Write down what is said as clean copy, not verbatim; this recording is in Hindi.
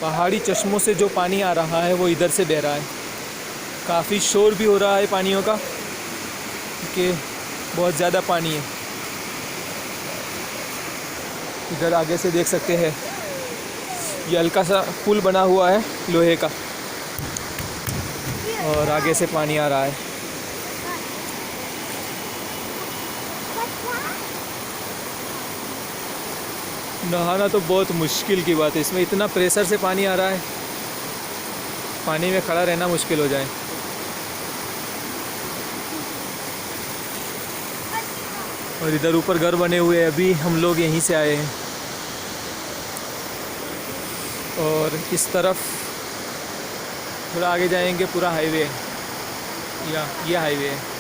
पहाड़ी चश्मों से जो पानी आ रहा है वो इधर से बह रहा है। काफ़ी शोर भी हो रहा है पानियों का, क्योंकि बहुत ज़्यादा पानी है। इधर आगे से देख सकते हैं, ये हल्का सा पुल बना हुआ है लोहे का, और आगे से पानी आ रहा है। नहाना तो बहुत मुश्किल की बात है, इसमें इतना प्रेशर से पानी आ रहा है, पानी में खड़ा रहना मुश्किल हो जाए। और इधर ऊपर घर बने हुए हैं, अभी हम लोग यहीं से आए हैं। और इस तरफ थोड़ा आगे जाएंगे पूरा हाईवे है, या ये हाईवे है।